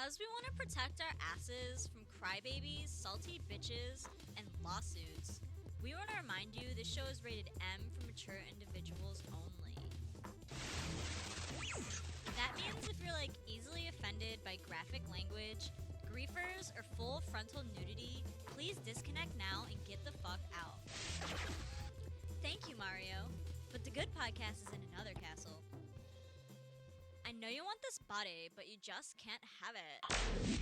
Because we want to protect our asses from crybabies, salty bitches, and lawsuits, we want to remind you this show is rated M for mature individuals only. That means if you're easily offended by graphic language, griefers, or full frontal nudity, please disconnect now and get the fuck out. Thank you, Mario, but the good podcast is in another castle. I know you want this body, but you just can't have it.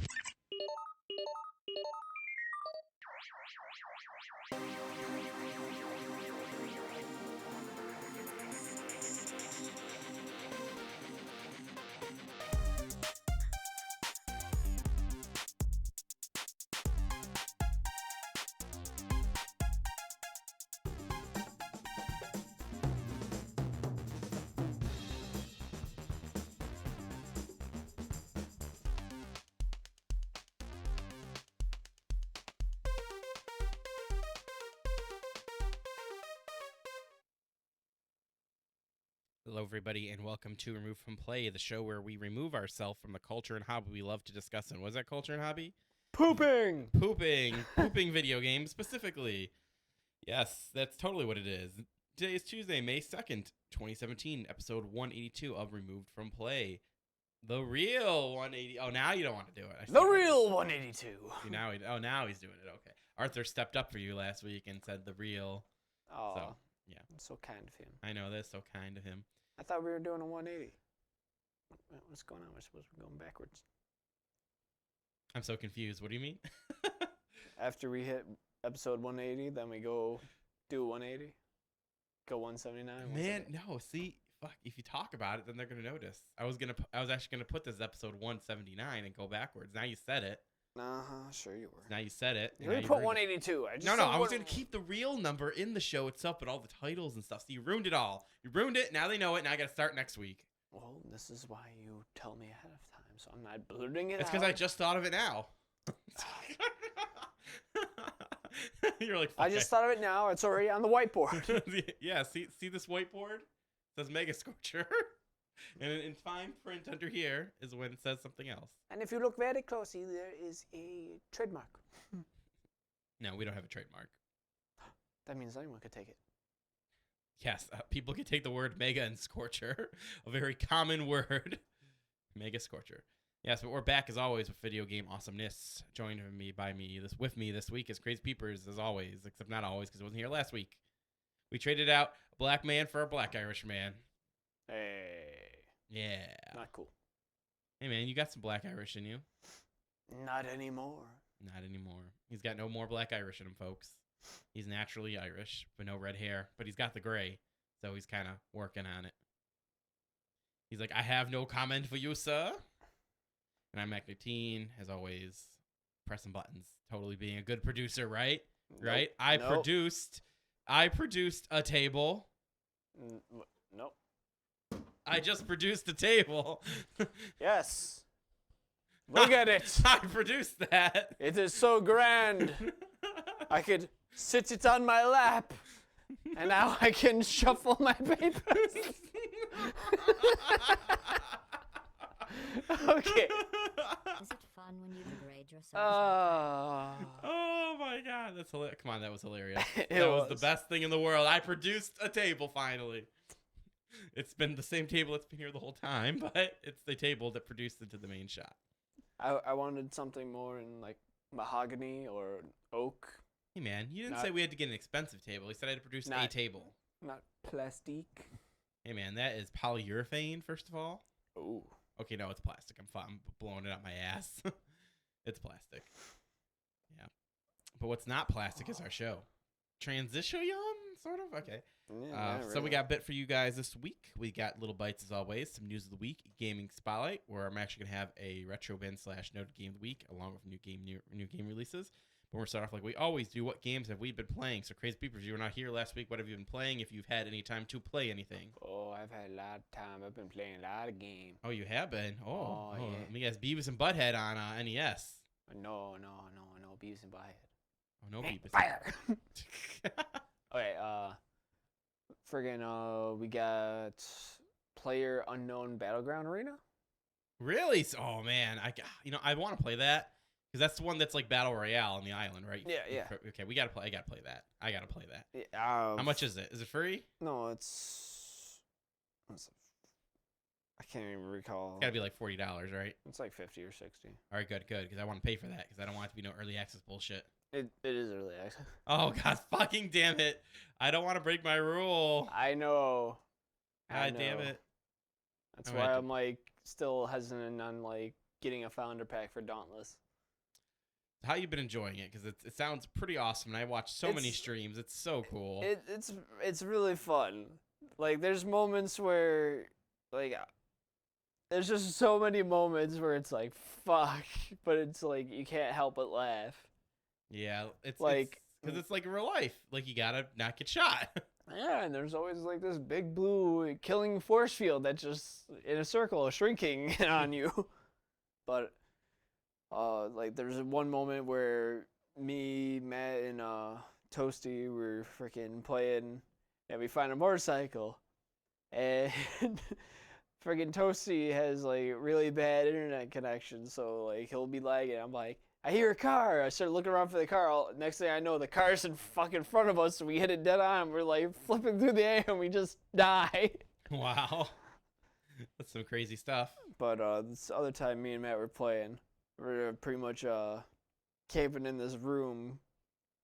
Hello, everybody, and welcome to Remove from Play, the show where we remove ourselves from the culture and hobby we love to discuss. And what is that culture and hobby? Pooping! Pooping video games specifically. Yes, that's totally what it is. Today is Tuesday, May 2nd, 2017, episode 182 of Removed from Play. The real 180. Oh, now you don't want to do it. The real 182. Now he's doing it. Okay. Arthur stepped up for you last week and said the real. Oh, So, yeah. that's so kind of him. I know, that's so kind of him. I thought we were doing a 180. What's going on? We're supposed to be going backwards. I'm so confused. What do you mean? After we hit episode 180, then we go do 180? Go 179? Man, no, see, fuck, if you talk about it, then they're going to notice. I was actually going to put this episode 179 and go backwards. Now you said it. Uh-huh, sure you were. Now you said it. You already put 182. No, I was going to keep the real number in the show itself, but all the titles and stuff. So you ruined it all. You ruined it. Now they know it. Now I got to start next week. Well, this is why you tell me ahead of time, so I'm not blurting it It's out. because I just thought of it now. You're like, I just thought of it now. It's already on the whiteboard. Yeah, see this whiteboard? It says Megascorcher. And in fine print under here is when it says something else. And if you look very closely, there is a trademark. No, we don't have a trademark. That means anyone could take it. Yes, people can take the word mega and scorcher, a very common word. Megascorcher. Yes, but we're back as always with video game awesomeness. Joined with me this week is Crazy Peepers as always, except not always because it wasn't here last week. We traded out a black man for a black Irish man. Hey. Yeah. Not cool. Hey man, you got some black Irish in you. Not anymore. Not anymore. He's got no more black Irish in him, folks. He's naturally Irish, but no red hair. But he's got the gray, so he's kind of working on it. He's like, I have no comment for you, sir. And I'm McNicteen, as always, pressing buttons. Totally being a good producer, right? Nope. Right? I produced a table. Nope. I just produced a table. Yes. Look at it. I produced that. It is so grand. I could sit it on my lap. And now I can shuffle my papers. Okay. Is it fun when you degrade yourself? Oh my god, that's hilarious. Come on, that was hilarious. It That was the was. best thing in the world. I produced a table finally. It's been the same table that's been here the whole time, but it's the table that produced into the main shot. I wanted something more in like mahogany or oak, Hey man, you didn't Not- say we had to get an expensive table. You said I had to produce a Not- table. not plastique. Hey man, that is polyurethane, first of all. Ooh. Okay, no, it's plastic. I'm blowing it up my ass. It's plastic. Yeah. But what's not plastic is our show. Transition, sort of? Okay. Yeah, not So we really. got a bit for you guys this week. We got little bites as always. Some news of the week, gaming spotlight, where I'm actually gonna have a retro bin / noted game of the week along with new game releases. But we're start off like we always do. What games have we been playing? So Crazy Peepers, you were not here last week. What have you been playing? If you've had any time to play anything. Oh, I've had a lot of time. I've been playing a lot of games. Oh, you have been. Oh, yeah. Let me guess, Beavis and Butthead on NES. No, Beavis and Butthead. Oh no, Beavis. Fire. Okay, friggin', we got Player Unknown Battleground Arena. Really? Oh man, I want to play that because that's the one that's like battle royale on the island, right? Yeah. Okay, we gotta play. I gotta play that. I gotta play that. Yeah, How much is it? Is it free? No, it's I can't even recall. It's gotta be like $40, right? It's like 50 or 60. All right, good, because I want to pay for that because I don't want it to be no early access bullshit. It is early access. Oh god, fucking damn it! I don't want to break my rule. I know. God damn it! That's I'm why gonna have I'm like still hesitant on like getting a founder pack for Dauntless. How you been enjoying it? Because it sounds pretty awesome, and I watched so many It's- streams. It's so cool. It's really fun. Like there's moments where like there's just so many moments where it's like fuck, but it's like you can't help but laugh. Yeah, it's Like- because it's like real life. Like you gotta not get shot. Yeah, and there's always like this big blue killing force field that's just in a circle shrinking on you. But like there's one moment where me, Matt, and Toasty were freaking playing and we find a motorcycle and freaking Toasty has like really bad internet connection, so like he'll be lagging. I'm like, I hear a car. I start looking around for the car. Next thing I know, the car's in fucking front of us. So we hit it dead on. We're like flipping through the air and we just die. Wow, that's some crazy stuff. But this other time, me and Matt were playing. We're pretty much camping in this room.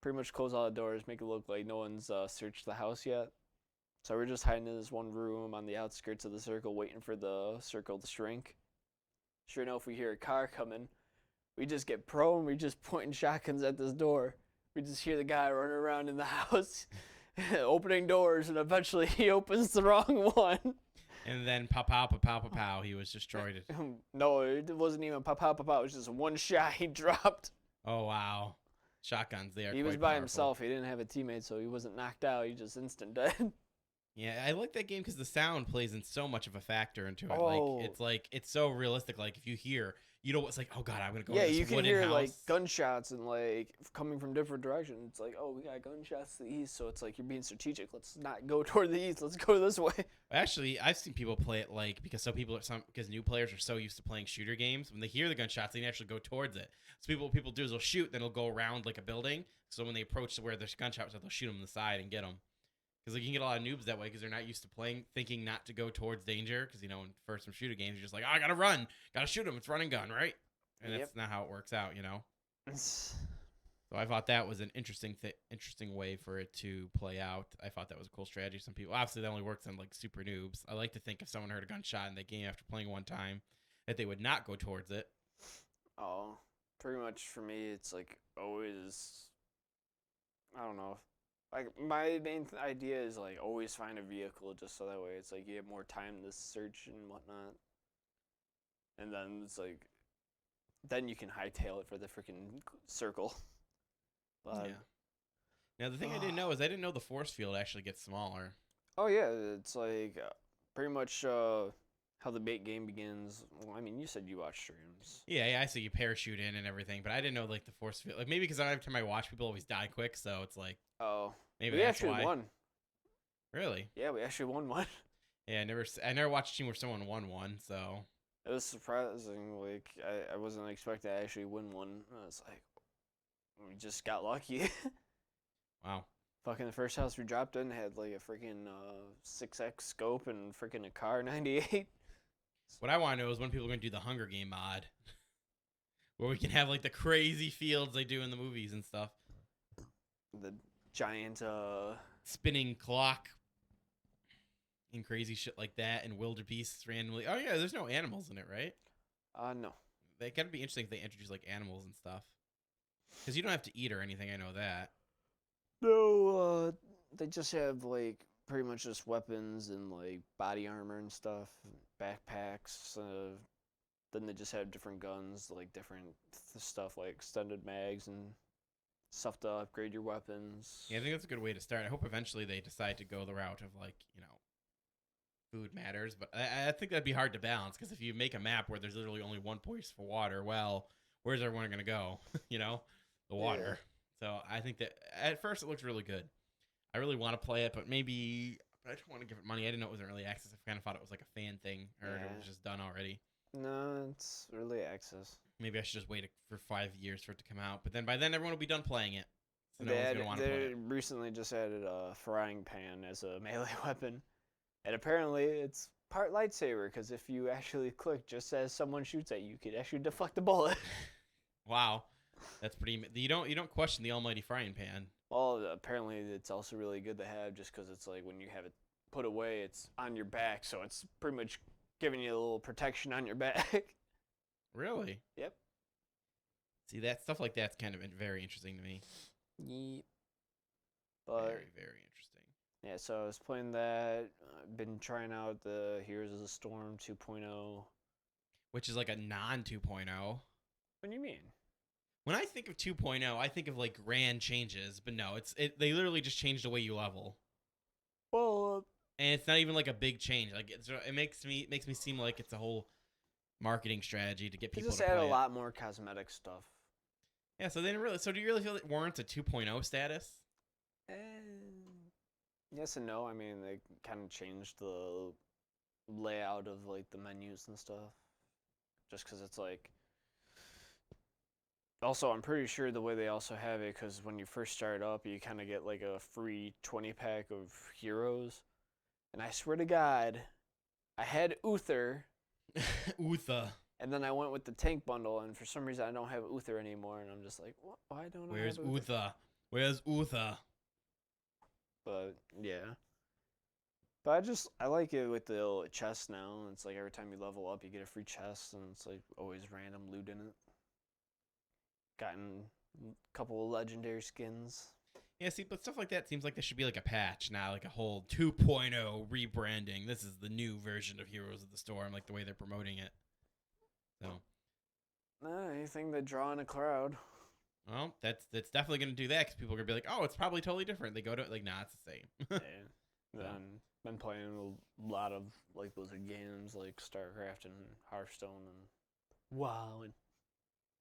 Pretty much close all the doors, make it look like no one's searched the house yet. So we're just hiding in this one room on the outskirts of the circle, waiting for the circle to shrink. Sure enough, we hear a car coming. We just get pro and we just pointing shotguns at this door. We just hear the guy running around in the house, opening doors, and eventually he opens the wrong one. And then pow, he was destroyed. No, it wasn't even pow. It was just one shot he dropped. Oh wow, shotguns there. He was by himself. He didn't have a teammate, so he wasn't knocked out. He just instant dead. Yeah, I like that game because the sound plays in so much of a factor into it. Oh. Like it's so realistic. Like if you hear, you know what's like, oh god, I'm gonna go. Yeah, to this you can wooden hear house. like gunshots and like coming from different directions. It's like, oh, we got gunshots to the east, so it's like you're being strategic. Let's not go toward the east. Let's go this way. Actually, I've seen people play it like because because new players are so used to playing shooter games. When they hear the gunshots, they can actually go towards it. So what people do is they'll shoot, then they'll go around like a building. So when they approach to where there's gunshots, they'll shoot them in the side and get them. Because like you can get a lot of noobs that way because they're not used to thinking not to go towards danger. Because in first some shooter games, you're just like, oh, I gotta run, gotta shoot him. It's run and gun, right? And Yep. that's not how it works out, So I thought that was an interesting way for it to play out. I thought that was a cool strategy. Some people, obviously, that only works on like super noobs. I like to think if someone heard a gunshot in the game after playing one time, that they would not go towards it. Oh, pretty much for me, it's like always. I don't know. Like my main idea is like always find a vehicle just so that way it's like you have more time to search and whatnot. And then it's like, then you can hightail it for the freaking circle. But, Yeah. Now the thing I didn't know is I didn't know the force field actually gets smaller. Oh yeah, it's like pretty much how the bait game begins. Well, I mean, you said you watch streams. Yeah, I see you parachute in and everything, but I didn't know like the force field. Like maybe because every time I watch, people always die quick, so it's like Oh, maybe we that's actually why. won. Really? Yeah, we actually won one. Yeah, I never watched a team where someone won one, so It was surprising. Like I wasn't expecting to actually win one. I was like, we just got lucky. wow. Fucking the first house we dropped in had like a freaking 6x scope and freaking a car 98. What I want to know is when people are going to do the Hunger Game mod, where we can have like the crazy fields they do in the movies and stuff. The giant Spinning clock and crazy shit like that, and wildebeests randomly. Oh yeah, there's no animals in it, right? no. They gotta be interesting if they introduce like animals and stuff. Because you don't have to eat or anything. I know that. No, they just have like pretty much just weapons and like body armor and stuff, backpacks. Then they just have different guns, like different stuff like extended mags and stuff to upgrade your weapons. Yeah, I think that's a good way to start. I hope eventually they decide to go the route of like food matters, but I think that'd be hard to balance because if you make a map where there's literally only one place for water, well, where's everyone gonna go? The water. So I think that at first it looks really good. I really want to play it, but I don't want to give it money. I didn't know it was early access. I kind of thought it was like a fan thing, or it was just done already. No, it's early access. Maybe I should just wait for 5 years for it to come out. But then by then everyone will be done playing it. So no They, one's added, gonna want to play they it. recently just added a frying pan as a melee weapon. And apparently it's part lightsaber, because if you actually click just as someone shoots at you, you could actually deflect a bullet. Wow, that's pretty. You don't question the almighty frying pan. Well, apparently it's also really good to have, just because it's like when you have it put away, it's on your back, so it's pretty much giving you a little protection on your back. Really? Yep. See, that stuff like that's kind of very interesting to me. Yep. But Very, very interesting. yeah, so I was playing that. I've been trying out the Heroes of the Storm 2.0. Which is like a non 2.0. What do you mean? When I think of 2.0, I think of like grand changes, but no, they literally just changed the way you level. Well, And it's not even like a big change. Like it makes me seem like it's a whole marketing strategy to get they people just to add play a it. lot more cosmetic stuff. Yeah, so they didn't really. So do you really feel it warrants a 2.0 status? Yes and no. I mean, they kind of changed the layout of like the menus and stuff, just because it's like. Also, I'm pretty sure the way they also have it, because when you first start up, you kind of get like a free 20-pack of heroes, and I swear to God, I had Uther, Uther. and then I went with the tank bundle, and for some reason I don't have Uther anymore, and I'm just like, what? Why don't Where's I have Uther? Uther? Where's Uther? But yeah. But I like it with the little chest now. It's like every time you level up, you get a free chest, and it's like always random loot in it. Gotten a couple of legendary skins. Yeah, see, but stuff like that seems like there should be like a patch, not like a whole 2.0 rebranding. This is the new version of Heroes of the Storm, like the way they're promoting it. So, Anything that draw in a crowd. well, that's definitely going to do that because people are going to be like, oh, it's probably totally different. They go to it like, nah, it's the same. Yeah. Then been playing a lot of like Blizzard games like StarCraft and Hearthstone and WoW. And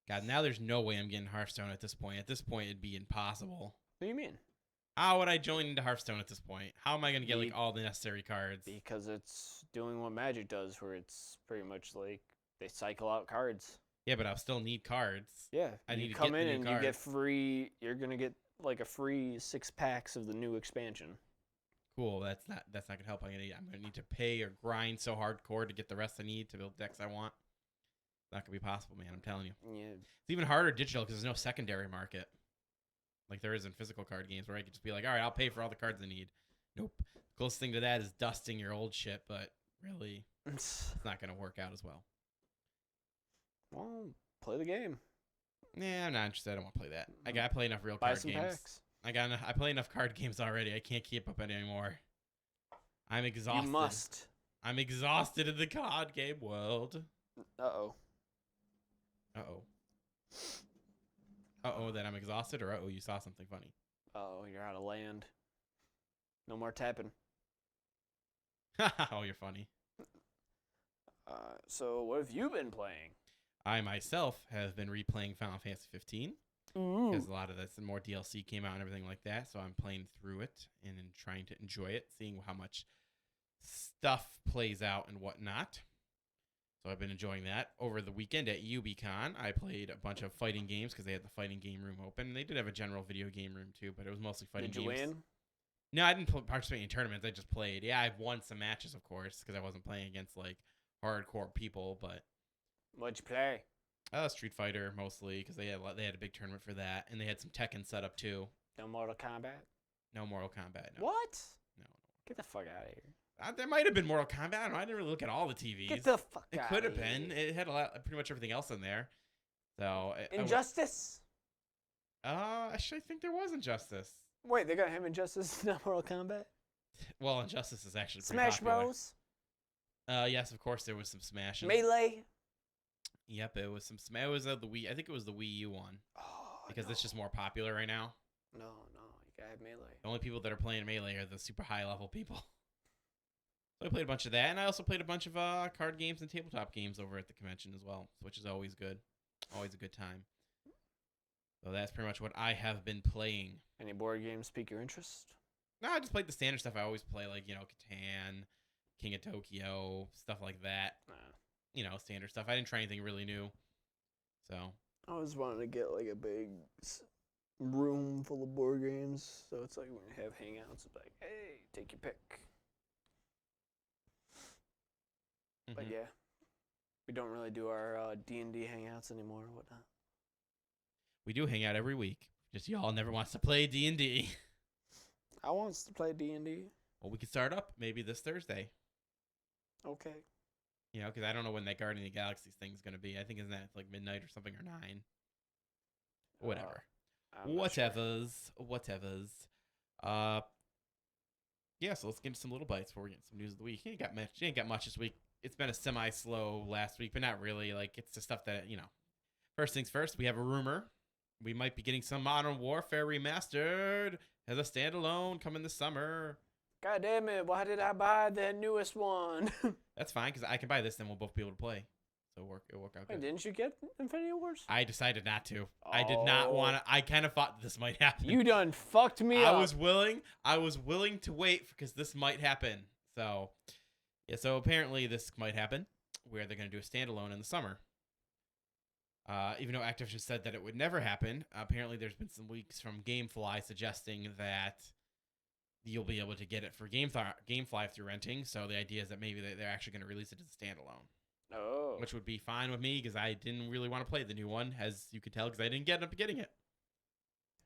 God, now there's no way I'm getting Hearthstone at this point. At this point, it'd be impossible. what do you mean? How would I join into Hearthstone at this point? How am I going to get like Be- all the necessary cards? Because it's doing what Magic does, where it's pretty much like they cycle out cards. Yeah, but I'll still need cards. Yeah, I you need to come get the in new and you get cards. free. You're gonna get like a free 6 packs of the new expansion. Cool. That's not gonna help. I'm gonna need to pay or grind so hardcore to get the rest I need to build decks I want. It's not gonna be possible, man. I'm telling you. Yeah, It's even harder digital because there's no secondary market, like there is in physical card games, where I could just be like, all right, I'll pay for all the cards I need. Nope. Closest thing to that is dusting your old shit, but really, it's not gonna work out as well. well, play the game. Yeah, I'm not interested. I don't want to play that. I play enough real Buy card some games. packs. I play enough card games already. I can't keep up anymore. I'm exhausted. You must. I'm exhausted in the card game world. Uh-oh. Uh-oh. Uh-oh, that I'm exhausted, or uh-oh, you saw something funny. Oh, you're out of land. No more tapping. Oh, you're funny. So what have you been playing? I myself have been replaying Final Fantasy 15 because a lot of this and more DLC came out and everything like that. So I'm playing through it and trying to enjoy it, seeing how much stuff plays out and whatnot. So I've been enjoying that. Over the weekend at UBCon, I played a bunch of fighting games because they had the fighting game room open. They did have a general video game room too, but it was mostly fighting Did you games. win? No, I didn't participate in tournaments. I just played. Yeah, I've won some matches, of course, because I wasn't playing against like hardcore people. But What'd you play? Street Fighter mostly because they had a big tournament for that, and they had some Tekken set up too. No Mortal Kombat? No Mortal Kombat. No. What? No. Get the fuck out of here. There might have been Mortal Kombat. I don't know. I didn't really look at all the TVs. Get the fuck it out could of have here. been. It had pretty much everything else in there. So Injustice? actually, I think there was Injustice. Wait, they got him Injustice, not Mortal Kombat? Well, Injustice is actually pretty Smash popular. Bros? Yes, of course there was some Smashes. Melee? Yep, it was some. It was the Wii. I think it was the Wii U one Oh, because no. it's just more popular right now. No, you gotta have Melee. The only people that are playing Melee are the super high level people. So I played a bunch of that, and I also played a bunch of card games and tabletop games over at the convention as well, which is always good. Always a good time. So that's pretty much what I have been playing. Any board games pique your interest? No, I just played the standard stuff I always play, like, Catan, King of Tokyo, stuff like that. Nah. standard stuff. I didn't try anything really new. So I always wanted to get like a big room full of board games, so it's like when you have hangouts, it's like, hey, take your pick. But mhm. yeah, we don't really do our D&D hangouts anymore or whatnot. We do hang out every week. Just y'all never wants to play D&D. I wants to play D&D. Well, we could start up maybe this Thursday. Okay. Because I don't know when that Guardian of the Galaxy thing is going to be. I think isn't that like midnight or something or 9. Whatever. I'm not sure. Whatevers. Yeah, so let's get into some little bites before we get some news of the week. You ain't got much this week. It's been a semi-slow last week, but not really. Like, it's the stuff that, First things first, we have a rumor. We might be getting some Modern Warfare Remastered as a standalone coming this summer. God damn it, why did I buy the newest one? That's fine, because I can buy this, then we'll both be able to play. So it'll work out Wait, good. didn't you get Infinity Wars? I decided not to. I did not want to. I kind of thought this might happen. You done fucked me up. I was willing to wait because this might happen. So, yeah. So apparently this might happen, where they're going to do a standalone in the summer. Even though Activision said that it would never happen, apparently there's been some leaks from GameFly suggesting that you'll be able to get it for GameFly through renting. So the idea is that maybe they're actually going to release it as a standalone. Oh. Which would be fine with me because I didn't really want to play the new one, as you could tell, because I didn't end up getting it.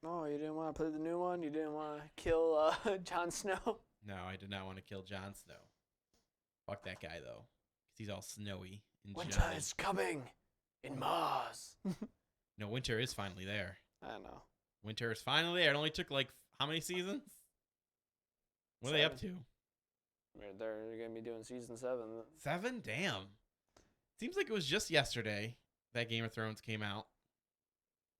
Oh, you didn't want to play the new one? You didn't want to kill Jon Snow? No, I did not want to kill Jon Snow. Fuck that guy, though. Because he's all snowy and Winter jelly. is coming in Mars. No, winter is finally there. I know. Winter is finally there. It only took, how many seasons? What are they up to? They're going to be doing season 7. 7? Damn. Seems like it was just yesterday that Game of Thrones came out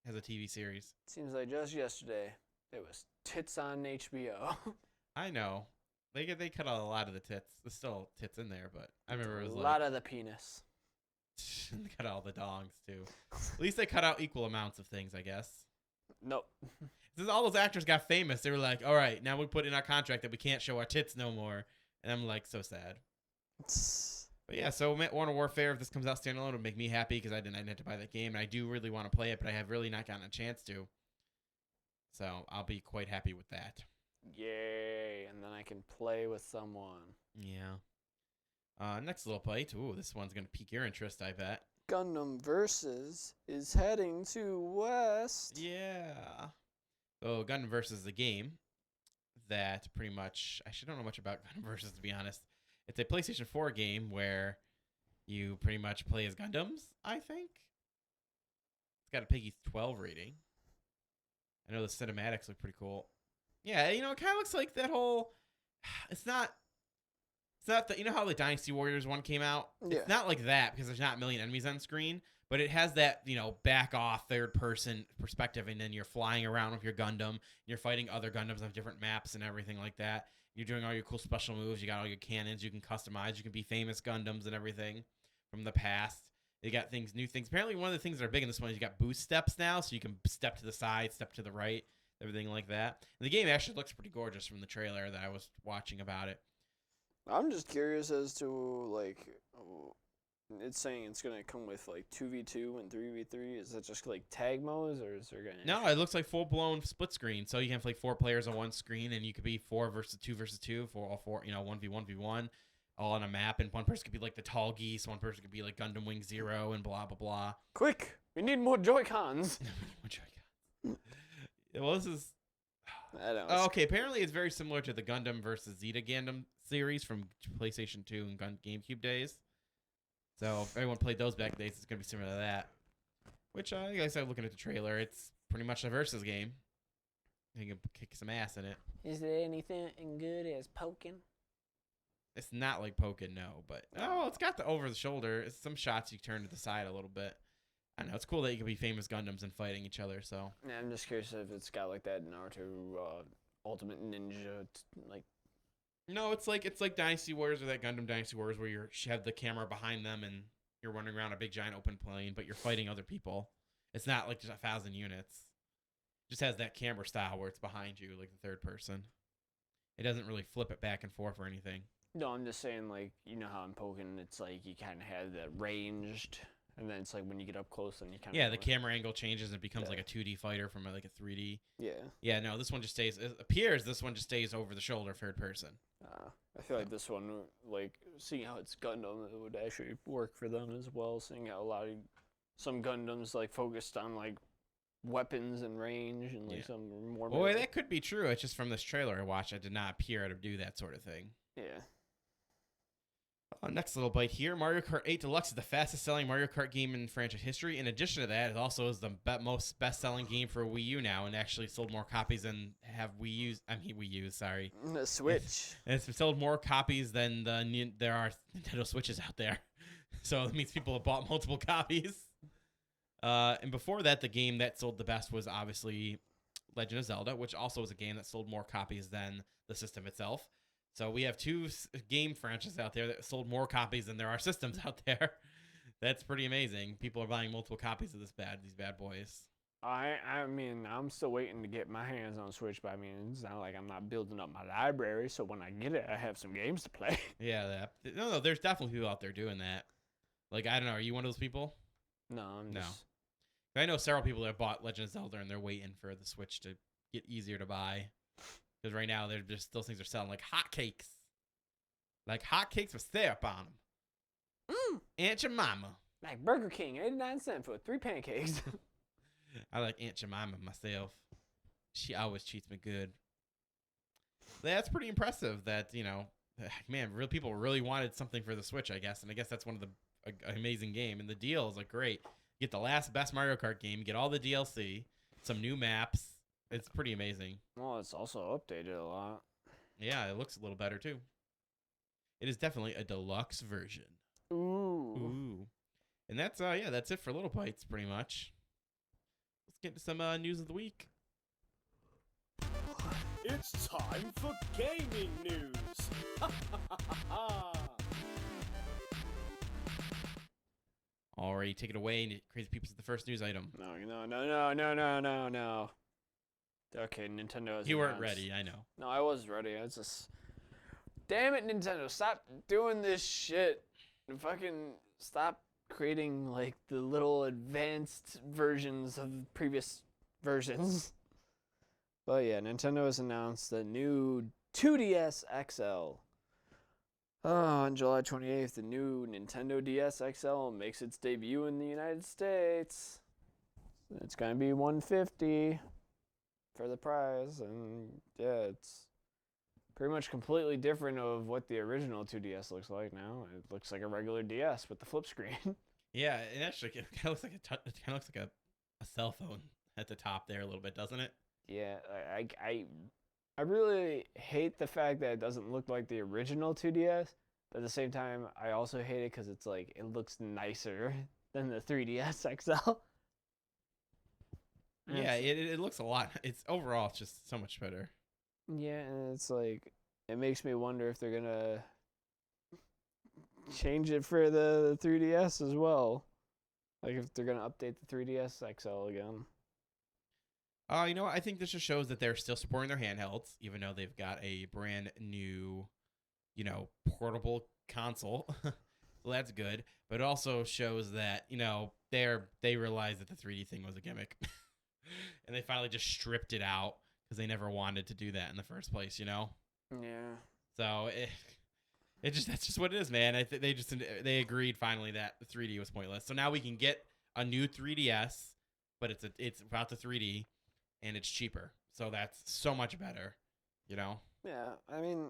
as a TV series. Seems like just yesterday it was tits on HBO. I know. They cut out a lot of the tits. There's still tits in there, but I remember it was a lot of the penis. they cut out all the dongs, too. At least they cut out equal amounts of things, I guess. Nope. Since all those actors got famous, they were like, all right, now we put in our contract that we can't show our tits no more. And I'm like, so sad. But yeah, so Modern Warfare, if this comes out standalone, would make me happy because I didn't have to buy that game. And I do really want to play it, but I have really not gotten a chance to. So I'll be quite happy with that. Yay. And then I can play with someone. Yeah. Next little bite. Ooh, this one's going to pique your interest, I bet. Gundam Versus is heading to West. Yeah. So Gundam Versus is a game that pretty much, I actually don't know much about Gundam Versus, to be honest. It's a PlayStation 4 game where you pretty much play as Gundams, I think. It's got a Peggy 12 rating. I know the cinematics look pretty cool. Yeah, it kind of looks like that whole, it's not the, how the Dynasty Warriors one came out? Yeah. It's not like that because there's not a million enemies on screen, but it has that, back off third person perspective, and then you're flying around with your Gundam, you're fighting other Gundams on different maps and everything like that. You're doing all your cool special moves, you got all your cannons you can customize, you can be famous Gundams and everything from the past. They got new things. Apparently one of the things that are big in this one is you got boost steps now, so you can step to the side, step to the right, everything like that. And the game actually looks pretty gorgeous from the trailer that I was watching about it. I'm just curious as to, it's saying it's going to come with, 2v2 and 3v3. Is it just, tag modes, or is there going to... No, it looks like full-blown split screen. So you can have, 4 players on one screen, and you could be 4 versus 2 for all 4, 1v1v1, all on a map. And one person could be, the Tall Geese. One person could be, Gundam Wing Zero and blah, blah, blah. Quick! We need more Joy-Cons! More Joy-Cons. Well, this is... I don't know. Oh, okay, apparently it's very similar to the Gundam versus Zeta Gundam series from PlayStation 2 and GameCube days. So if everyone played those back days, it's going to be similar to that. Which, I guess I'm looking at the trailer, it's pretty much a versus game. You can kick some ass in it. Is there anything good as poking? It's not like Pokken, no, but... Oh, it's got the over-the-shoulder. It's some shots you turn to the side a little bit. I don't know, it's cool that you can be famous Gundams and fighting each other, so... Yeah, I'm just curious if it's got, that Naruto Ultimate Ninja, No, it's like Dynasty Warriors or that Gundam Dynasty Warriors where you have the camera behind them and you're running around a big giant open plane, but you're fighting other people. It's not like just 1,000 units. It just has that camera style where it's behind you, like the third person. It doesn't really flip it back and forth or anything. No, I'm just saying, like, you know how in Pokken, it's like you kind of have the ranged, and then it's like when you get up close, then you kind of. Yeah, the camera angle changes and it becomes Yeah. like a 2D fighter from like a 3D. Yeah. Yeah, no, this one just stays. It appears this one just stays over the shoulder, third person. I feel like this one, like, seeing how it's Gundam, it would actually work for them as well, seeing how some Gundams, like, focused on, like, weapons and range, and, like, Yeah. some more. Boy, that could be true. It's just from this trailer I watched, it did not appear to do that sort of thing. Yeah. Next little bite here. Mario Kart 8 Deluxe is the fastest selling Mario Kart game in franchise history. In addition to that, it also is the most best selling game for Wii U now, and actually sold more copies than have Wii U's, sorry. The Switch. And it's sold more copies than there are Nintendo Switches out there. So it means people have bought multiple copies. And before that, the game that sold the best was obviously Legend of Zelda, which also was a game that sold more copies than the system itself. So we have two game franchises out there that sold more copies than there are systems out there. That's pretty amazing. People are buying multiple copies of these bad boys. I mean, I'm still waiting to get my hands on Switch, but I mean, it's not like I'm not building up my library, so when I get it, I have some games to play. Yeah, no, there's definitely people out there doing that. Like, I don't know, are you one of those people? No, I'm No. just. I know several people that have bought Legend of Zelda and they're waiting for the Switch to get easier to buy. Because right now, they're just those things are selling like hotcakes. Like hotcakes with syrup on them. Aunt Jemima. Like Burger King, 89 cents for 3 pancakes. I like Aunt Jemima myself. She always treats me good. That's pretty impressive that, man, real people really wanted something for the Switch, I guess. And I guess that's one of the amazing game. And the deals are great. You get the last best Mario Kart game, you get all the DLC, some new maps. It's pretty amazing. Well, it's also updated a lot. Yeah, it looks a little better too. It is definitely a deluxe version. Ooh. And that's it for Little Bites pretty much. Let's get to some news of the week. It's time for gaming news. Alrighty, take it away, and Crazy People's the first news item. No. Okay, Nintendo has You weren't announced- ready, I know. No, I was ready. I was just. Damn it, Nintendo! Stop doing this shit. And fucking stop creating like the little advanced versions of previous versions. But yeah, Nintendo has announced the new 2DS XL. On July 28th, the new Nintendo DS XL makes its debut in the United States. It's gonna be $150 for the price, and yeah, it's pretty much completely different of what the original 2DS looks like now. It looks like a regular DS with the flip screen. Yeah, it actually kind of looks like it kind of looks like a cell phone at the top there a little bit, doesn't it? Yeah, I really hate the fact that it doesn't look like the original 2DS, but at the same time, I also hate it because it's like it looks nicer than the 3DS XL. And Yeah, it's- it looks a lot. It's overall it's just so much better. Yeah, and it's like it makes me wonder if they're gonna change it for the 3DS as well. Like if they're gonna update the 3DS XL again. You know what? I think this just shows that they're still supporting their handhelds, even though they've got a brand new, portable console. So that's good. But it also shows that, they realized that the 3D thing was a gimmick. And they finally just stripped it out because they never wanted to do that in the first place, Yeah. So that's just what it is, man. They agreed finally that the 3D was pointless. So now we can get a new 3DS, but it's about the 3D. And it's cheaper, so that's so much better, Yeah, I mean,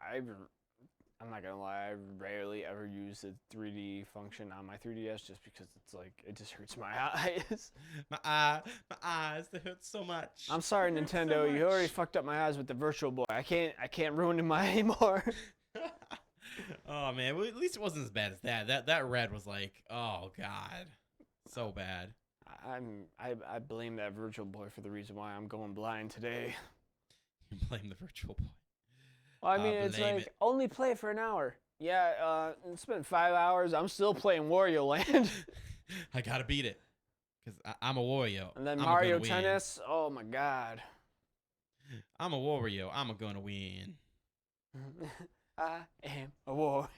I'm not gonna lie, I rarely ever use the 3D function on my 3DS just because it's like it just hurts my eyes. My eyes, they hurt so much. I'm sorry, They hurt so Nintendo, you already much. fucked up my eyes with the Virtual Boy. I can't ruin mine anymore. Oh man, well, at least it wasn't as bad as that. That red was like, oh god, so bad. I blame that Virtual Boy for the reason why I'm going blind today. You blame the Virtual Boy. Well, I mean, it's Blame like it. only play for an hour. Yeah, it's been 5 hours. I'm still playing Wario Land. I gotta beat it, cause I'm a Wario. And then I'm Mario gonna win. Tennis. Oh my God. I'm a Wario. I'm gonna win. I am a war.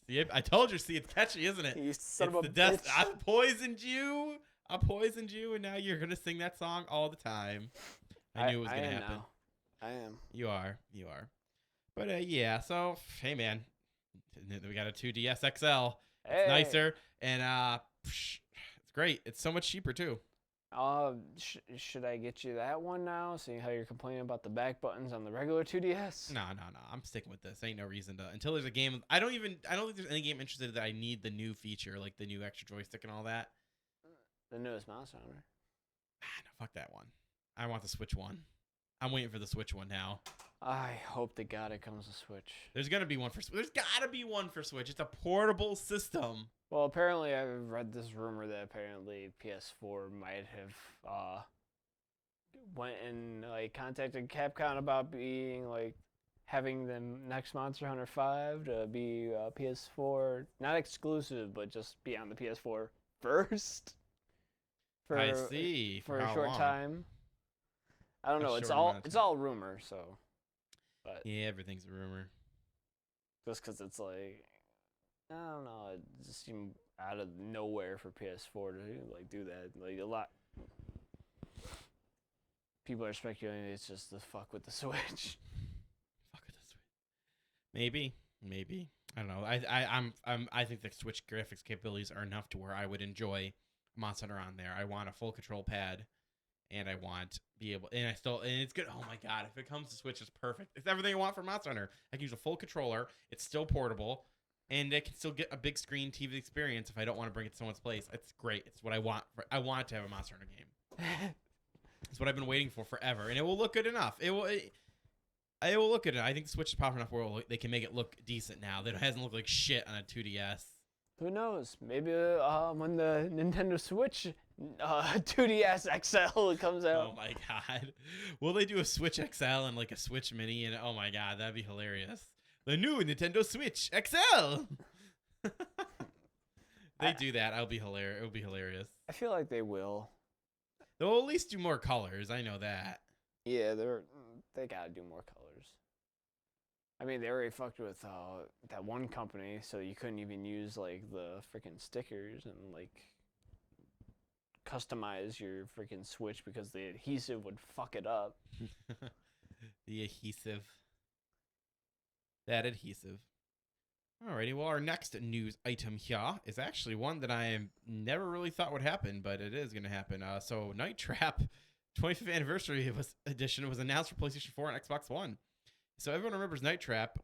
See, I told you. See, it's catchy, isn't it? You son It's of the a death. bitch. I poisoned you. I poisoned you, and now you're gonna sing that song all the time. I knew it was gonna am happen. now. I am. You are. But yeah. So hey, man, we got a 2DS XL. It's Hey. nicer, and it's great. It's so much cheaper too. Should I get you that one now? Seeing how you're complaining about the back buttons on the regular 2DS. No. I'm sticking with this. Ain't no reason to until there's a game. I don't think there's any game interested that I need the new feature, like the new extra joystick and all that. The newest Monster Hunter. No, fuck that one. I want the Switch one. I'm waiting for the Switch one now. I hope to God it comes to Switch. There's gonna be one for. There's gotta be one for Switch. It's a portable system. Well, apparently I've read this rumor that apparently PS4 might have went and like contacted Capcom about being like having the next Monster Hunter 5 to be PS4 not exclusive but just be on the PS4 first. I see. For how a short long? time. I don't A know. It's short all amount of it's time. all rumor. So, but Yeah, everything's a rumor. just because it's like I don't know, it just seemed out of nowhere for PS4 to like do that. Like a lot, people are speculating it's just the fuck with the Switch. Fuck with the Switch. Maybe. I don't know. I think the Switch graphics capabilities are enough to where I would enjoy Monster Hunter on there. I want a full control pad, and I want be able, and it's good. Oh my god, if it comes to Switch, it's perfect. It's everything I want for Monster Hunter. I can use a full controller. It's still portable, and I can still get a big screen TV experience if I don't want to bring it to someone's place. It's great. It's what I want. I want to have a Monster Hunter game. It's what I've been waiting for forever, and it will look good enough. It will look good enough. I think the Switch is popular enough where they can make it look decent now. That it hasn't looked like shit on a 2DS. Who knows? Maybe when the Nintendo Switch 2DS XL comes out. Oh my god. Will they do a Switch XL and like a Switch Mini? And oh my god, that'd be hilarious. The new Nintendo Switch XL. They do that. It'll be hilarious. It'll be hilarious. I feel like they will. They'll at least do more colors. I know that. Yeah, they gotta do more colors. I mean, they already fucked with that one company, so you couldn't even use like the freaking stickers and like customize your freaking Switch because the adhesive would fuck it up. The adhesive. That adhesive. Alrighty, well, our next news item here is actually one that I never really thought would happen, but it is going to happen. So, Night Trap 25th Anniversary Edition was announced for PlayStation 4 and Xbox One. So, everyone remembers Night Trap.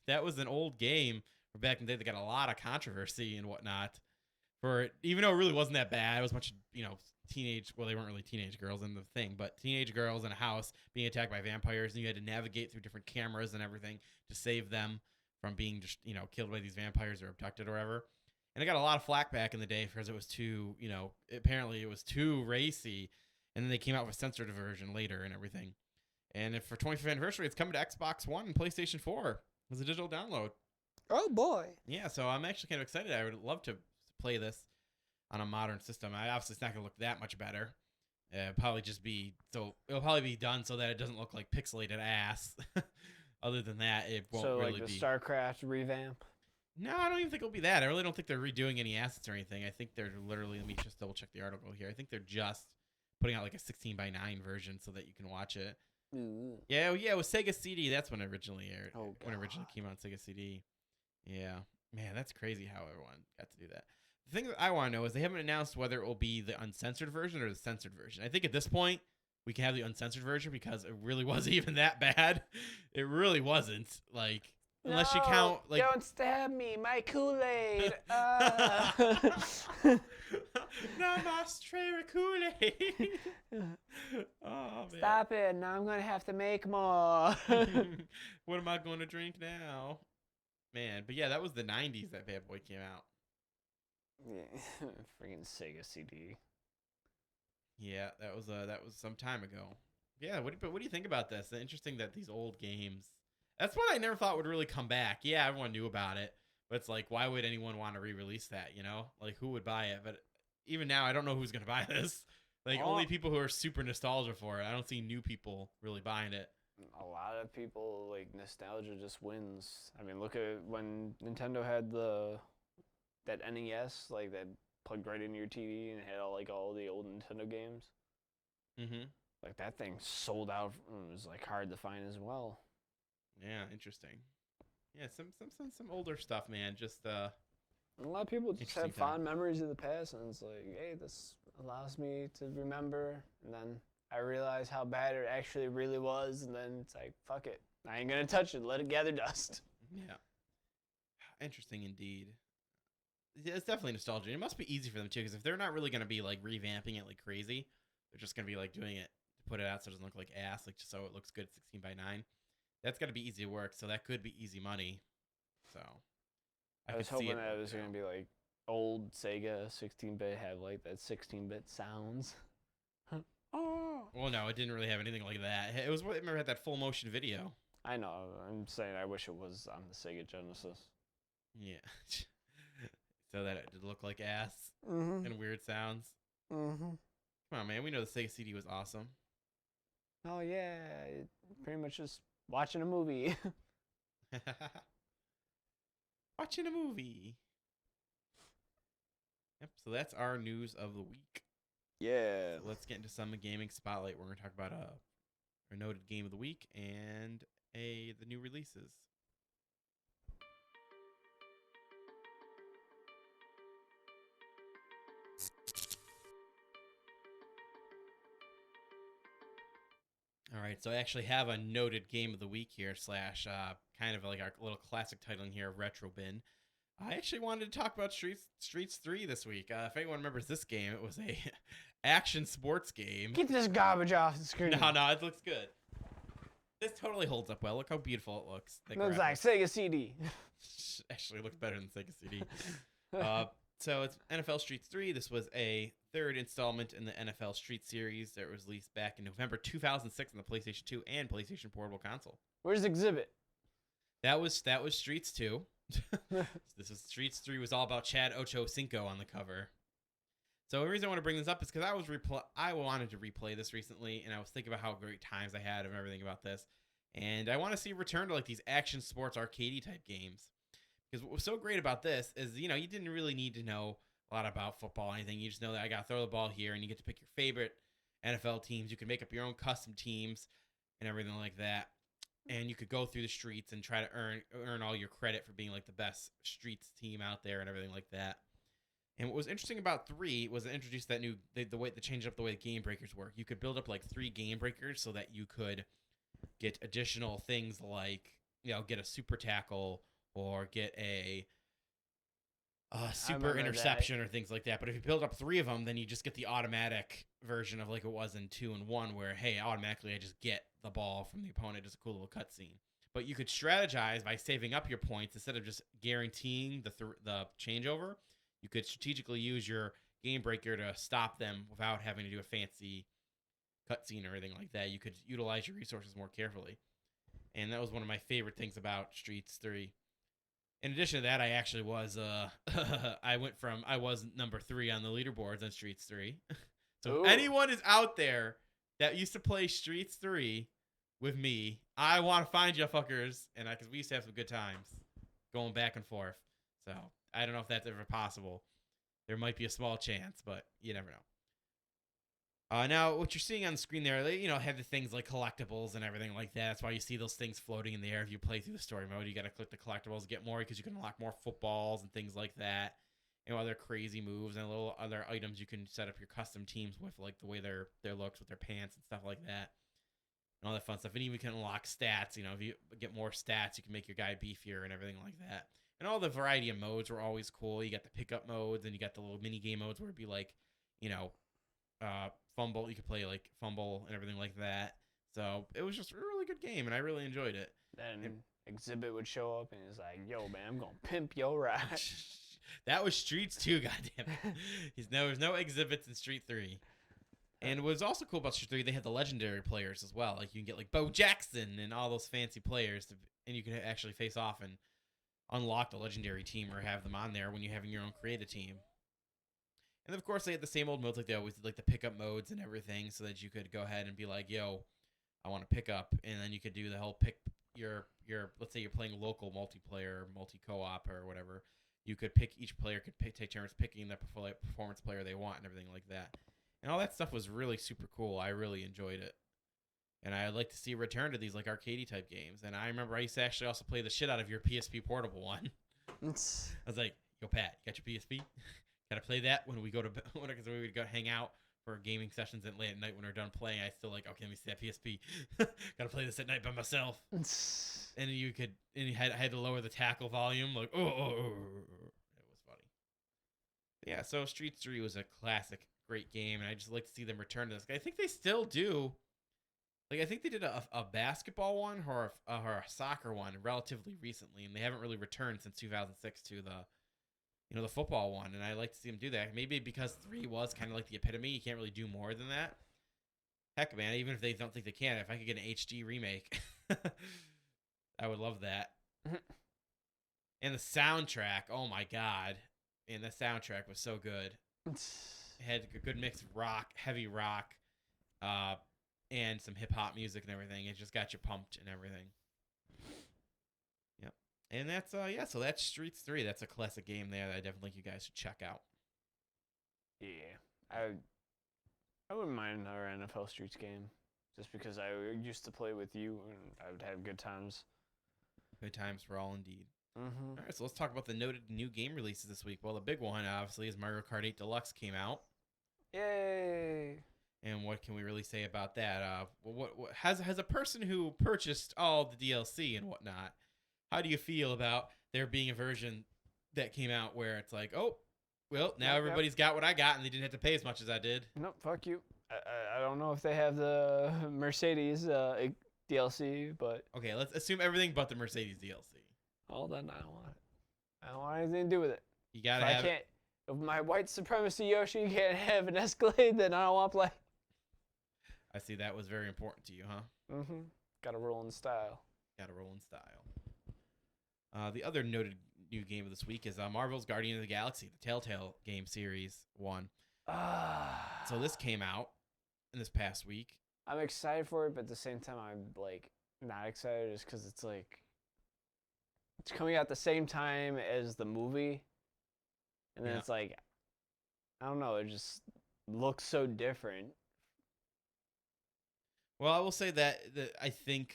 That was an old game from back in the day that got a lot of controversy and whatnot. For it, even though it really wasn't that bad, it was a bunch of, teenage, well, they weren't really teenage girls in the thing, but teenage girls in a house being attacked by vampires, and you had to navigate through different cameras and everything to save them from being just, killed by these vampires or abducted or whatever. And it got a lot of flack back in the day because it was too, apparently it was too racy. And then they came out with a censored version later and everything. And for 25th anniversary, it's coming to Xbox One and PlayStation 4 as a digital download. Oh boy! Yeah, so I'm actually kind of excited. I would love to play this on a modern system. Obviously, it's not going to look that much better. It'll probably be done so that it doesn't look like pixelated ass. Other than that, it won't So really like the be. StarCraft revamp. No, I don't even think it'll be that. I really don't think they're redoing any assets or anything. I think they're literally, let me just double check the article here. I think they're just putting out like a 16:9 version so that you can watch it. Ooh. Yeah, it was Sega CD. That's when it originally aired. Oh, when it originally God. came out on Sega CD. Yeah. Man, that's crazy how everyone got to do that. The thing that I want to know is they haven't announced whether it will be the uncensored version or the censored version. I think at this point, we can have the uncensored version because it really wasn't even that bad. It really wasn't. Like, unless you count, like... Don't stab me, my Kool-Aid. Namaste, Kool-Aid. Oh, man. Stop it! Now I'm gonna have to make more. What am I going to drink now? Man, but yeah, that was the 90s that bad boy came out. Yeah, freaking Sega CD. Yeah, that was some time ago. Yeah, what do you think about this? Interesting that these old games. That's what I never thought would really come back. Yeah, everyone knew about it, but it's like, why would anyone want to re-release that? Like who would buy it? But even now, I don't know who's gonna buy this. Like only people who are super nostalgic for it. I don't see new people really buying it. a lot of people, like, nostalgia just wins. I mean, look at when Nintendo had that NES, like, that plugged right into your TV and had all the old Nintendo games. Mm-hmm. Like, that thing sold out. It was, like, hard to find as well. Yeah, interesting. Yeah, some older stuff, man. Just A lot of people just Interesting have fond memories of the past, and it's like, hey, this allows me to remember. And then I realize how bad it actually really was, and then it's like, fuck it. I ain't gonna touch it. Let it gather dust. yeah, interesting indeed. Yeah, it's definitely nostalgia. It must be easy for them too, because if they're not really gonna be like revamping it like crazy, they're just gonna be like doing it to put it out so it doesn't look like ass, like just so it looks good 16:9. That's gotta be easy to work. So that could be easy money. So I was could see hoping that it you was know. gonna be like old Sega 16-bit, have like that 16-bit sounds. Oh. Well, no, it didn't really have anything like that. It was. I remember it had that full motion video. I know. I'm saying I wish it was on the Sega Genesis. Yeah. So that it did look like ass Mm-hmm. and weird sounds. Mm-hmm. Come on, man. We know the Sega CD was awesome. Oh yeah, pretty much just watching a movie. Watching a movie. Yep. So that's our news of the week. Yeah. So let's get into some gaming spotlight. We're going to talk about our noted game of the week and the new releases. All right, so I actually have a noted game of the week here, slash kind of like our little classic titling here, Retro Bin. I actually wanted to talk about Streets 3 this week. If anyone remembers this game, it was a action sports game. Get this garbage off the screen. No, it looks good. This totally holds up well. Look how beautiful it looks. The Looks like graphics Sega CD. actually looks better than Sega CD. So it's NFL Streets 3. This was a third installment in the NFL Street series that was released back in November 2006 on the PlayStation 2 and PlayStation Portable Console. Where's Exhibit? That was Streets 2. This was Streets 3 was all about Chad Ochocinco on the cover. So the reason I want to bring this up is because I wanted to replay this recently, and I was thinking about how great times I had and everything about this. And I want to see a return to like these action sports arcadey type games. Because what was so great about this is, you didn't really need to know a lot about football or anything. You just know that I got to throw the ball here, and you get to pick your favorite NFL teams. You can make up your own custom teams and everything like that. And you could go through the streets and try to earn all your credit for being like the best streets team out there and everything like that. And what was interesting about 3 was it introduced that new the way to change up the way the game breakers work. You could build up like 3 game breakers so that you could get additional things like get a super tackle or get a super remember interception or things like that. But if you build up 3 of them, then you just get the automatic version of like it was in 2 and 1, where hey, automatically I just get the ball from the opponent. Just a cool little cutscene. But you could strategize by saving up your points instead of just guaranteeing the changeover. You could strategically use your game breaker to stop them without having to do a fancy cutscene or anything like that. You could utilize your resources more carefully. And that was one of my favorite things about Streets 3. In addition to that, I actually was I was number 3 on the leaderboards on Streets 3. So if anyone is out there that used to play Streets 3 with me, I want to find you fuckers, and because we used to have some good times going back and forth. So I don't know if that's ever possible. There might be a small chance, but you never know. Now, what you're seeing on the screen there, they, have the things like collectibles and everything like that. That's why you see those things floating in the air if you play through the story mode. You got to click the collectibles to get more because you can unlock more footballs and things like that. Other crazy moves and little other items you can set up your custom teams with, like the way their looks with their pants and stuff like that. And all that fun stuff. And even you can unlock stats. If you get more stats, you can make your guy beefier and everything like that. And all the variety of modes were always cool. You got the pickup modes, and you got the little mini game modes where it'd be like, fumble. You could play like fumble and everything like that. So it was just a really good game, and I really enjoyed it. Then Exhibit would show up and he's like, "Yo, man, I'm gonna pimp your ride." That was Streets 2, goddamn. There was no exhibits in Street 3. And what was also cool about Street 3, they had the legendary players as well. Like you can get like Bo Jackson and all those fancy players, and you can actually face off and unlock the legendary team or have them on there when you're having your own creative team. And of course, they had the same old modes like they always did, like the pickup modes and everything, so that you could go ahead and be like, yo, I want to pick up, and then you could do the whole pick your let's say you're playing local multiplayer, multi co-op or whatever. You could pick each player could take turns picking the performance player they want and everything like that. And all that stuff was really super cool. I really enjoyed it. And I'd like to see a return to these like arcadey type games. And I remember I used to actually also play the shit out of your PSP portable one. I was like, yo, Pat, you got your PSP? Gotta play that when we go to because we would go hang out for gaming sessions at late at night when we're done playing. I still like, okay, let me see that PSP. Gotta play this at night by myself. And you had to lower the tackle volume, like it was funny. Yeah, so Streets 3 was a classic, great game, and I just like to see them return to this. I think they still do. Like I think they did a basketball one or a soccer one relatively recently, and they haven't really returned since 2006 to the football one. And I like to see them do that. Maybe because 3 was kind of like the epitome. You can't really do more than that. Heck, man, even if they don't think they can, if I could get an HD remake, I would love that. And the soundtrack, oh my god. And the soundtrack was so good. It had a good mix of rock, heavy rock, and some hip-hop music and everything. It just got you pumped and everything. Yep. And that's, so that's Streets 3. That's a classic game there that I definitely think you guys should check out. Yeah. I wouldn't mind our NFL Streets game. Just because I used to play with you and I would have good times. Good times for all indeed. Mm-hmm. All right, so let's talk about the noted new game releases this week. Well, the big one, obviously, is Mario Kart 8 Deluxe came out. Yay! And what can we really say about that? What has a person who purchased all the DLC and whatnot, how do you feel about there being a version that came out where it's like, oh, well, now everybody's got what I got and they didn't have to pay as much as I did? Nope, fuck you. I don't know if they have the Mercedes DLC, but... Okay, let's assume everything but the Mercedes DLC. Well, then I don't want it. I don't want anything to do with it. You gotta have it. If my white supremacy Yoshi can't have an Escalade, then I don't want to play. I see that was very important to you, huh? Mm-hmm. Gotta roll in style. Gotta roll in style. The other noted new game of this week is Marvel's Guardian of the Galaxy, the Telltale game series one. So this came out in this past week. I'm excited for it, but at the same time, I'm like not excited just because it's like it's coming out at the same time as the movie, and then it's like I don't know, it just looks so different. Well, I will say that I think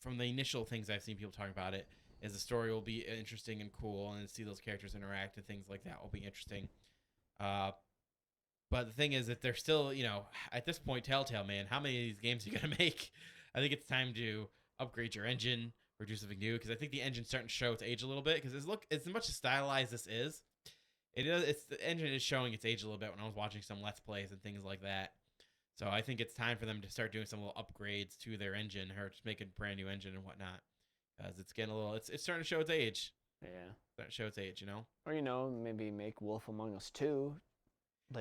from the initial things I've seen people talking about it, is the story will be interesting and cool, and to see those characters interact and things like that will be interesting. But the thing is that they're still, at this point, Telltale, man, how many of these games are you going to make? I think it's time to upgrade your engine or do something new, because I think the engine's starting to show its age a little bit, because as much as stylized this is, the engine is showing its age a little bit when I was watching some Let's Plays and things like that. So I think it's time for them to start doing some little upgrades to their engine, or just make a brand new engine and whatnot, because it's getting a little, it's starting to show its age. Yeah. Starting to show its age, Or, maybe make Wolf Among Us 2.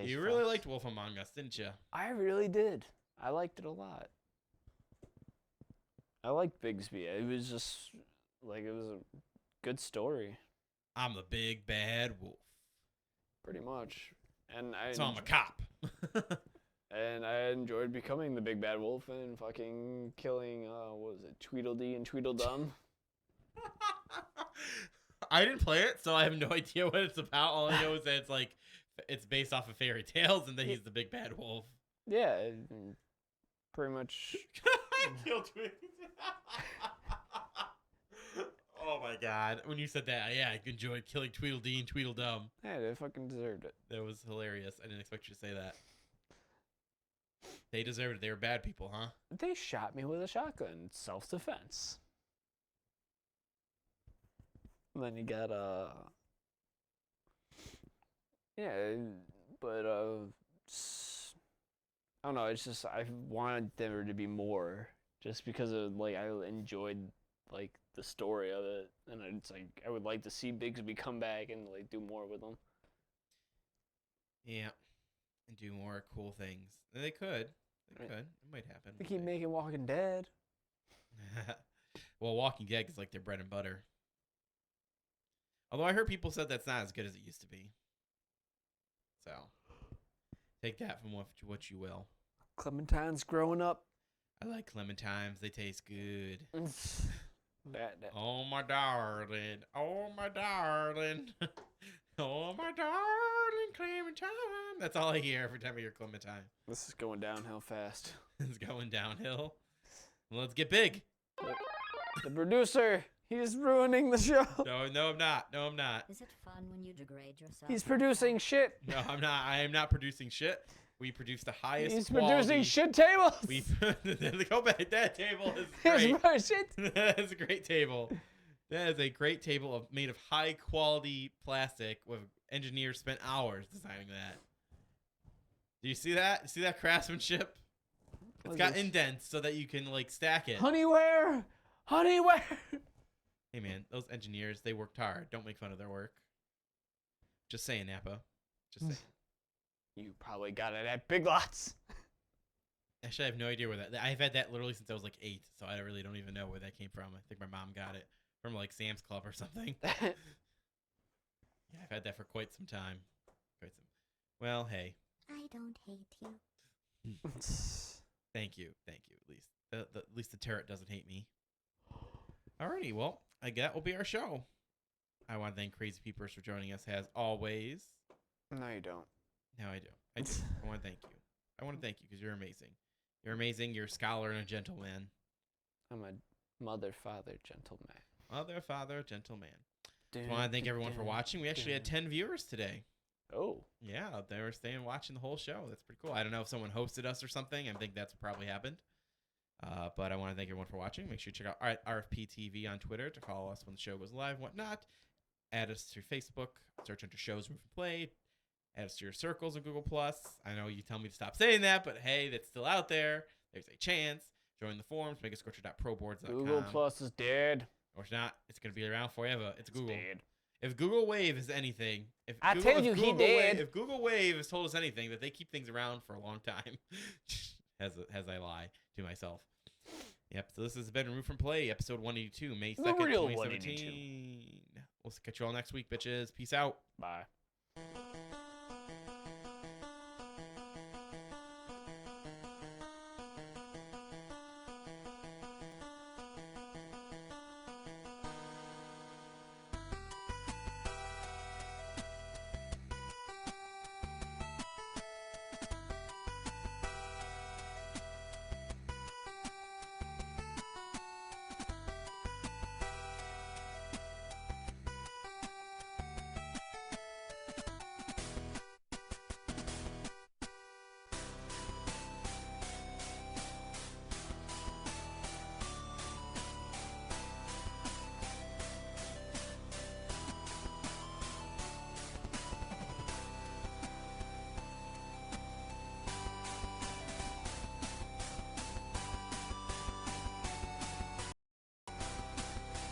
You really liked Wolf Among Us, didn't you? I really did. I liked it a lot. I liked Bigsby. It was just, it was a good story. I'm the big bad wolf. Pretty much. And So I'm a cop. And I enjoyed becoming the big bad wolf and fucking killing, what was it, Tweedledee and Tweedledum. I didn't play it, so I have no idea what it's about. All I know is that it's based off of fairy tales and that he's the big bad wolf. Yeah, pretty much. Kill Tweedledee. Oh my god. When you said that, yeah, I enjoyed killing Tweedledee and Tweedledum. Yeah, they fucking deserved it. That was hilarious. I didn't expect you to say that. They deserved it. They were bad people, huh? They shot me with a shotgun. Self-defense. And then you got, yeah, but, I don't know, it's just, I wanted there to be more, just because of, I enjoyed, the story of it, and it's, I would like to see Bigsby come back and, do more with them. Yeah, and do more cool things. They could. They could. It might happen. They keep making Walking Dead. Well, Walking Dead is like their bread and butter. Although I heard people said that's not as good as it used to be. So, take that from what you will. Clementine's growing up. I like clementines. They taste good. That. Oh, my darling. Oh, my darling. Oh, my darling clementine. That's all I hear every time I hear clementine. This is going downhill fast. It's going downhill. Well, let's get big. The producer, he's ruining the show. No, I'm not. No, I'm not. Is it fun when you degrade yourself? He's producing shit. No, I'm not. I am not producing shit. We produce the highest He's quality. producing shit tables. We go back. That table is He's great. shit. That is a great table. That is a great table made of high quality plastic with engineers spent hours designing that. Do you see that? You see that craftsmanship? It's got indents so that you can like stack it. Honeyware. Hey man, those engineers, they worked hard. Don't make fun of their work. Just saying, Napa. Just saying. You probably got it at Big Lots. Actually, I have no idea where that. I've had that literally since I was like 8, so I really don't even know where that came from. I think my mom got it from like Sam's Club or something. Yeah, I've had that for quite some time. Well, hey. I don't hate you. Thank you. At least the turret doesn't hate me. Alrighty, well, I guess that will be our show. I want to thank Crazy Peepers for joining us as always. No, you don't. No, I do. I want to thank you. I want to thank you because you're amazing. You're amazing. You're a scholar and a gentleman. I'm a mother, father, gentleman. Mother, father, gentleman. I want to thank everyone for watching. We actually had 10 viewers today. Oh. Yeah, they were staying watching the whole show. That's pretty cool. I don't know if someone hosted us or something. I think that's what probably happened. But I want to thank everyone for watching. Make sure you check out RFP TV on Twitter to follow us when the show goes live and whatnot. Add us to Facebook. Search under shows Roof and Play. Add us to your circles on Google+. I know you tell me to stop saying that, but hey, that's still out there. There's a chance. Join the forums. Megascorcher.proboards.com. Google Plus is dead. Or it's not. It's going to be around forever. It's Google. Dead. If Google Wave is anything, if Google Wave has told us anything, that they keep things around for a long time, as I lie to myself. Yep. So this has been Roof and Play, episode 182, May 2nd, 2017. We'll catch you all next week, bitches. Peace out. Bye.